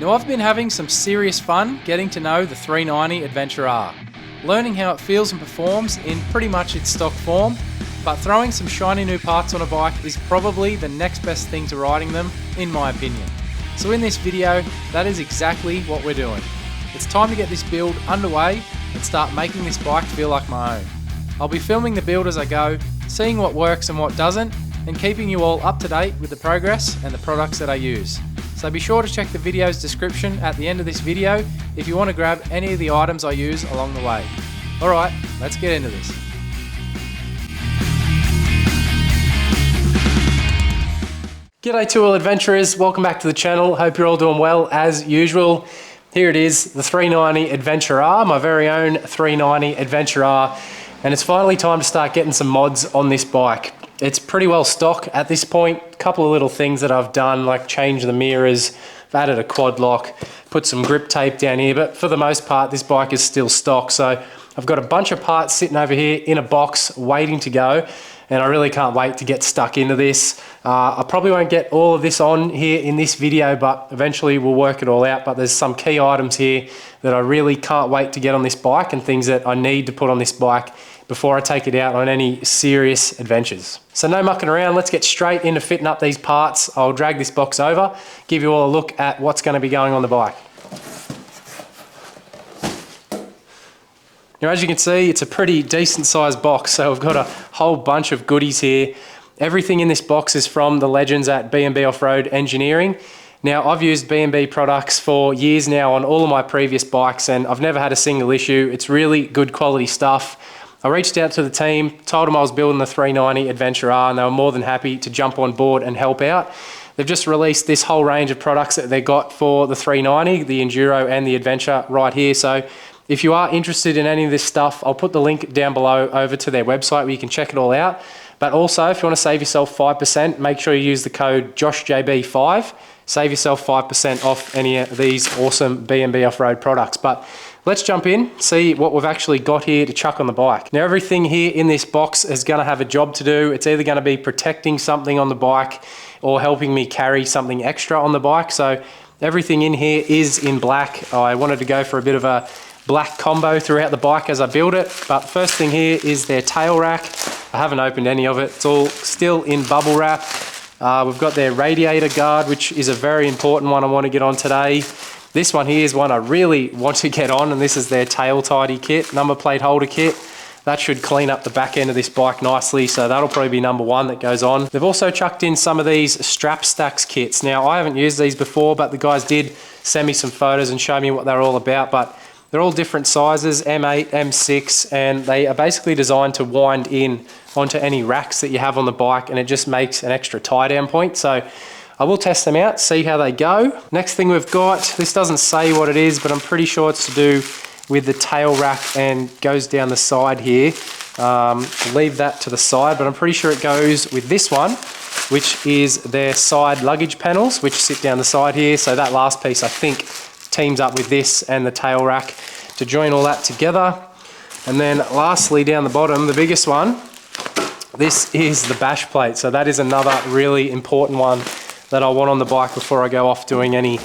Now I've been having some serious fun getting to know the 390 Adventure R, learning how it feels and performs in pretty much its stock form, but throwing some shiny new parts on a bike is probably the next best thing to riding them, in my opinion. So in this video, that is exactly what we're doing. It's time to get this build underway and start making this bike feel like my own. I'll be filming the build as I go, seeing what works and what doesn't, and keeping you all up to date with the progress and the products that I use. So be sure to check the video's description at the end of this video if you want to grab any of the items I use along the way. Alright, let's get into this. G'day two-wheel adventurers, welcome back to the channel. Hope you're all doing well as usual. Here it is, the 390 Adventure R, my very own 390 Adventure R, and it's finally time to start getting some mods on this bike. It's pretty well stock at this point. A couple of little things that I've done, like change the mirrors, I've added a quad lock, put some grip tape down here, but for the most part this bike is still stock. So I've got a bunch of parts sitting over here in a box waiting to go, and I really can't wait to get stuck into this. I probably won't get all of this on here in this video, but eventually we'll work it all out. But there's some key items here that I really can't wait to get on this bike, and things that I need to put on this bike before I take it out on any serious adventures. So no mucking around, let's get straight into fitting up these parts. I'll drag this box over, give you all a look at what's going to be going on the bike. Now as you can see, it's a pretty decent sized box, so I've got a whole bunch of goodies here. Everything in this box is from the legends at B&B Off-Road Engineering. Now I've used B&B products for years now on all of my previous bikes, and I've never had a single issue. It's really good quality stuff. I reached out to the team, told them I was building the 390 Adventure R, and they were more than happy to jump on board and help out. They've just released this whole range of products that they got for the 390, the Enduro and the Adventure right here. So if you are interested in any of this stuff, I'll put the link down below over to their website where you can check it all out. But also, if you want to save yourself 5%, make sure you use the code JOSHJB5. Save yourself 5% off any of these awesome B&B Off-Road products. But let's jump in, see what we've actually got here to chuck on the bike. Now everything here in this box is going to have a job to do. It's either going to be protecting something on the bike or helping me carry something extra on the bike. So everything in here is in black. I wanted to go for a bit of a black combo throughout the bike as I build it. But the first thing here is their tail rack. I haven't opened any of it. It's all still in bubble wrap. We've got their radiator guard, which is a very important one I want to get on today. This one here is one I really want to get on, and this is their tail tidy kit, number plate holder kit. That should clean up the back end of this bike nicely, so that'll probably be number one that goes on. They've also chucked in some of these strap stacks kits. Now I haven't used these before, but the guys did send me some photos and show me what they're all about. But they're all different sizes, M8, M6, and they are basically designed to wind in onto any racks that you have on the bike, and it just makes an extra tie down point. So I will test them out, see how they go. Next thing we've got, this doesn't say what it is, but I'm pretty sure it's to do with the tail rack and goes down the side here. Leave that to the side, but I'm pretty sure it goes with this one, which is their side luggage panels, which sit down the side here. So that last piece, I think, teams up with this and the tail rack to join all that together. And then lastly, down the bottom, the biggest one, this is the bash plate. So that is another really important one that I want on the bike before I go off doing any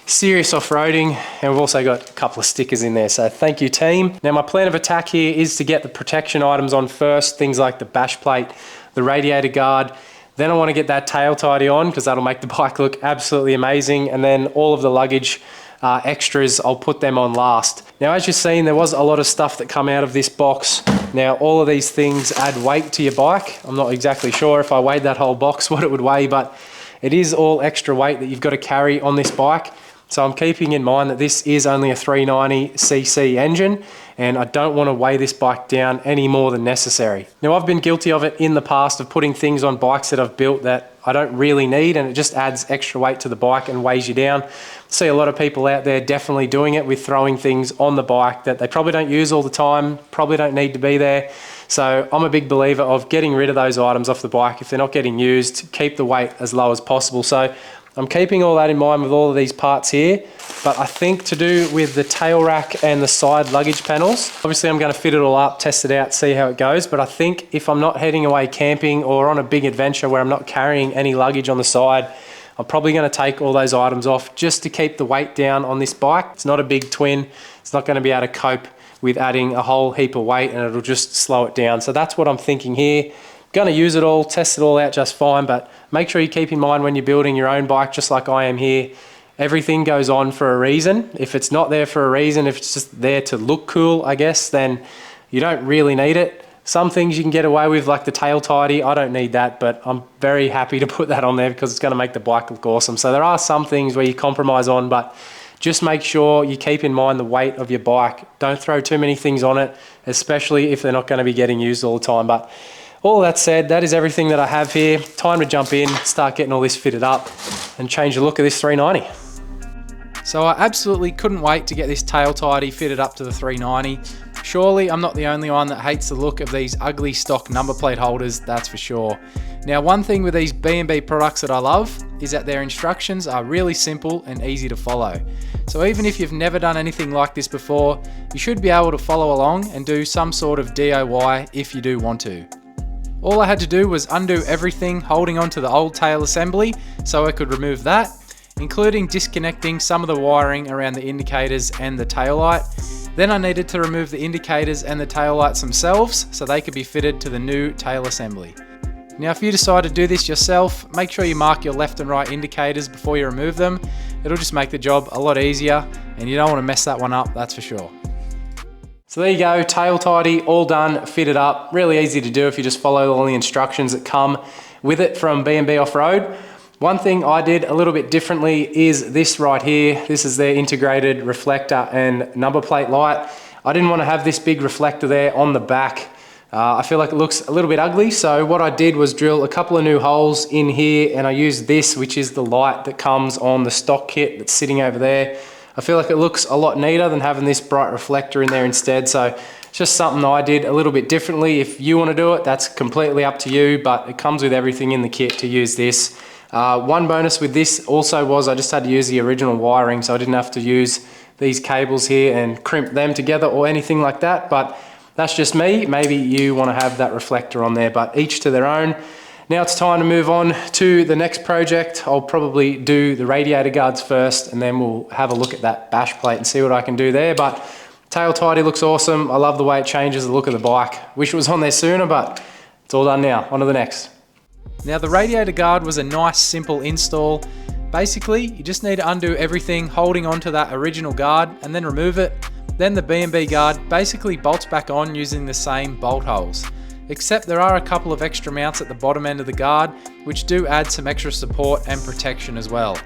serious off-roading. And we've also got a couple of stickers in there, so thank you team. Now my plan of attack here is to get the protection items on first, things like the bash plate, the radiator guard. Then I want to get that tail tidy on because that'll make the bike look absolutely amazing. And then all of the luggage extras, I'll put them on last. Now as you've seen, there was a lot of stuff that come out of this box. Now all of these things add weight to your bike. I'm not exactly sure if I weighed that whole box what it would weigh, but it is all extra weight that you've got to carry on this bike. So I'm keeping in mind that this is only a 390cc engine, and I don't want to weigh this bike down any more than necessary. Now I've been guilty of it in the past, of putting things on bikes that I've built that I don't really need, and it just adds extra weight to the bike and weighs you down. See a lot of people out there definitely doing it with throwing things on the bike that they probably don't use all the time, probably don't need to be there. So I'm a big believer of getting rid of those items off the bike if they're not getting used. Keep the weight as low as possible. So I'm keeping all that in mind with all of these parts here, but I think to do with the tail rack and the side luggage panels, obviously I'm going to fit it all up, test it out, see how it goes. But I think if I'm not heading away camping or on a big adventure where I'm not carrying any luggage on the side, I'm probably going to take all those items off just to keep the weight down on this bike. It's not a big twin. It's not going to be able to cope with adding a whole heap of weight, and it'll just slow it down. So that's what I'm thinking here. Going to use it all, test it all out just fine, but make sure you keep in mind when you're building your own bike, just like I am here, everything goes on for a reason. If it's not there for a reason, if it's just there to look cool, I guess, then you don't really need it. Some things you can get away with, like the tail tidy. I don't need that, but I'm very happy to put that on there because it's going to make the bike look awesome. So there are some things where you compromise on, but just make sure you keep in mind the weight of your bike. Don't throw too many things on it, especially if they're not going to be getting used all the time. But all that said, that is everything that I have here. Time to jump in, start getting all this fitted up and change the look of this 390. So I absolutely couldn't wait to get this tail tidy fitted up to the 390. Surely I'm not the only one that hates the look of these ugly stock number plate holders, that's for sure. Now, one thing with these B&B products that I love is that their instructions are really simple and easy to follow. So even if you've never done anything like this before, you should be able to follow along and do some sort of DIY if you do want to. All I had to do was undo everything holding onto the old tail assembly so I could remove that, including disconnecting some of the wiring around the indicators and the tail light. Then I needed to remove the indicators and the tail lights themselves so they could be fitted to the new tail assembly. Now, if you decide to do this yourself, make sure you mark your left and right indicators before you remove them. It'll just make the job a lot easier, and you don't want to mess that one up, that's for sure. So there you go, tail tidy, all done, fitted up. Really easy to do if you just follow all the instructions that come with it from B&B Off-Road. One thing I did a little bit differently is this right here. This is their integrated reflector and number plate light. I didn't want to have this big reflector there on the back. I feel like it looks a little bit ugly, so what I did was drill a couple of new holes in here, and I used this, which is the light that comes on the stock kit that's sitting over there. I feel like it looks a lot neater than having this bright reflector in there instead, so it's just something I did a little bit differently. If you want to do it, that's completely up to you, but it comes with everything in the kit to use this. One bonus with this also was I just had to use the original wiring, so I didn't have to use these cables here and crimp them together or anything like that, but that's just me. Maybe you want to have that reflector on there, but each to their own. Now it's time to move on to the next project. I'll probably do the radiator guards first, and then we'll have a look at that bash plate and see what I can do there. But tail tidy looks awesome. I love the way it changes the look of the bike. Wish it was on there sooner, but it's all done now. On to the next. Now the radiator guard was a nice simple install. Basically, you just need to undo everything holding onto that original guard and then remove it. Then the B&B guard basically bolts back on using the same bolt holes. Except there are a couple of extra mounts at the bottom end of the guard, which do add some extra support and protection as well.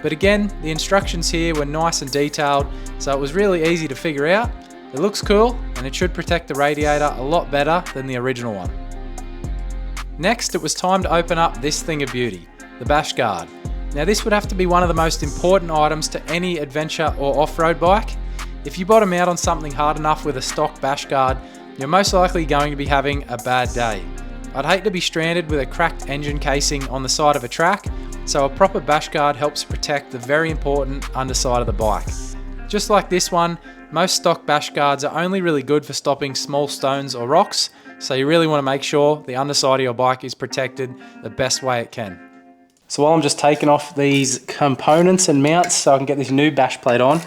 But again, the instructions here were nice and detailed, so it was really easy to figure out. It looks cool, and it should protect the radiator a lot better than the original one. Next, it was time to open up this thing of beauty, the bash guard. Now this would have to be one of the most important items to any adventure or off-road bike. If you bottom out on something hard enough with a stock bash guard, you're most likely going to be having a bad day. I'd hate to be stranded with a cracked engine casing on the side of a track, so a proper bash guard helps protect the very important underside of the bike. Just like this one, most stock bash guards are only really good for stopping small stones or rocks, so you really want to make sure the underside of your bike is protected the best way it can. So while I'm just taking off these components and mounts so I can get this new bash plate on,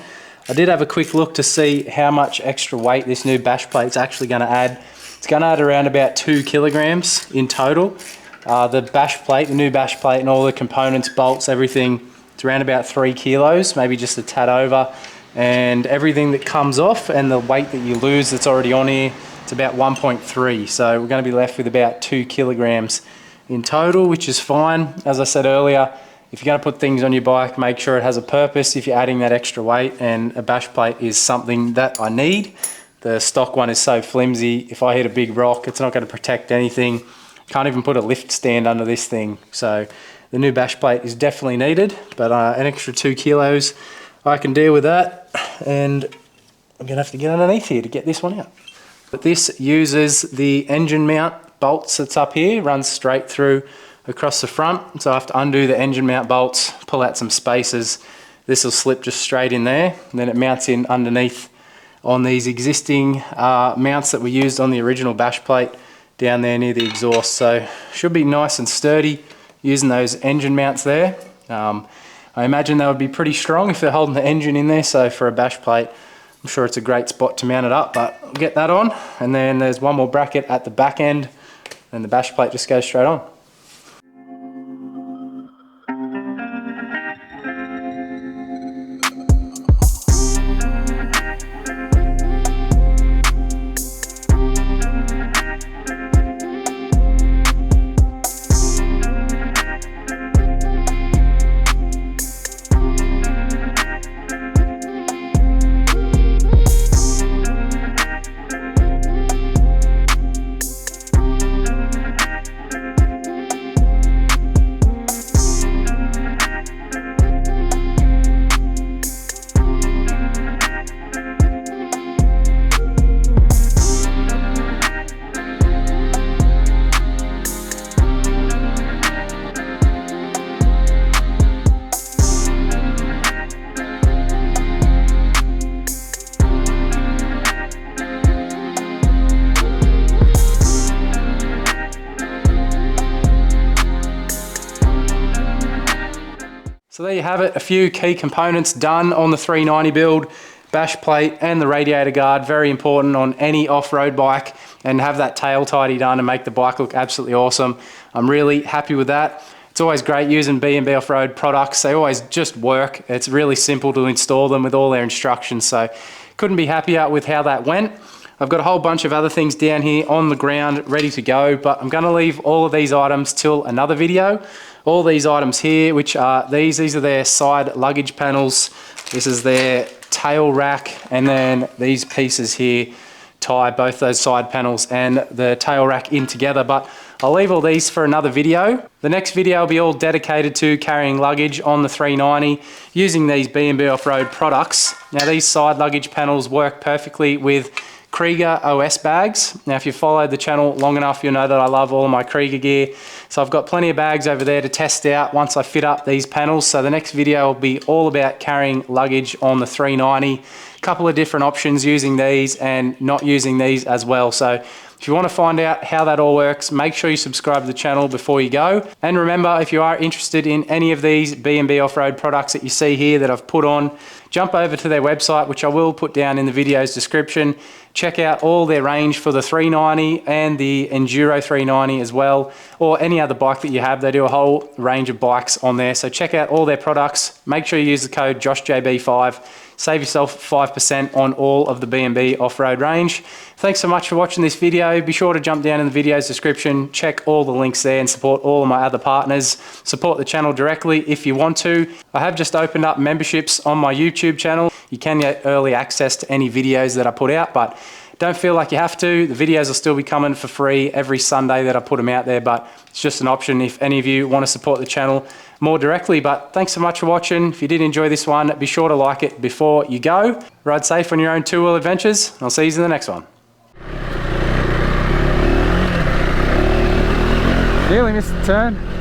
I did have a quick look to see how much extra weight this new bash plate is actually going to add. It's going to add around about 2 kilograms in total. The bash plate, the new bash plate, and all the components, bolts, everything, it's around about 3 kilos, maybe just a tad over. And everything that comes off and the weight that you lose that's already on here, it's about 1.3. So we're going to be left with about 2 kilograms in total, which is fine. As I said earlier, if you're going to put things on your bike, make sure it has a purpose if you're adding that extra weight, and a bash plate is something that I need. The stock one is so flimsy, if I hit a big rock, it's not going to protect anything. Can't even put a lift stand under this thing. So the new bash plate is definitely needed, but an extra 2 kilos, I can deal with that. And I'm going to have to get underneath here to get this one out. But this uses the engine mount bolts that's up here, runs straight through across the front, so I have to undo the engine mount bolts, pull out some spacers. This will slip just straight in there, and then it mounts in underneath on these existing mounts that were used on the original bash plate down there near the exhaust. So should be nice and sturdy using those engine mounts there. I imagine they would be pretty strong if they're holding the engine in there, so for a bash plate, I'm sure it's a great spot to mount it up, but I'll get that on. And then there's one more bracket at the back end, and the bash plate just goes straight on. So there you have it, a few key components done on the 390 build. Bash plate and the radiator guard, very important on any off-road bike, and have that tail tidy done and make the bike look absolutely awesome. I'm really happy with that. It's always great using B&B off-road products. They always just work. It's really simple to install them with all their instructions, so couldn't be happier with how that went. I've got a whole bunch of other things down here on the ground ready to go, but I'm going to leave all of these items till another video. All these items here, which are these are their side luggage panels. This is their tail rack, and then these pieces here tie both those side panels and the tail rack in together, but I'll leave all these for another video. The next video will be all dedicated to carrying luggage on the 390 using these B&B off-road products. Now these side luggage panels work perfectly with Krieger OS bags. Now if you've followed the channel long enough, you'll know that I love all of my Krieger gear. So I've got plenty of bags over there to test out once I fit up these panels. So the next video will be all about carrying luggage on the 390. A couple of different options using these and not using these as well. So if you want to find out how that all works, make sure you subscribe to the channel before you go. And remember, if you are interested in any of these B&B off-road products that you see here that I've put on, jump over to their website, which I will put down in the video's description. Check out all their range for the 390 and the Enduro 390 as well, or any other bike that you have. They do a whole range of bikes on there. So check out all their products. Make sure you use the code JOSHJB5. Save yourself 5% on all of the B&B off-road range. Thanks so much for watching this video. Be sure to jump down in the video's description, check all the links there and support all of my other partners. Support the channel directly if you want to. I have just opened up memberships on my YouTube channel. You can get early access to any videos that I put out, but don't feel like you have to. The videos will still be coming for free every Sunday that I put them out there, but it's just an option if any of you want to support the channel more directly. But thanks so much for watching. If you did enjoy this one, be sure to like it before you go. Ride safe on your own two-wheel adventures. I'll see you in the next one. Nearly missed the turn.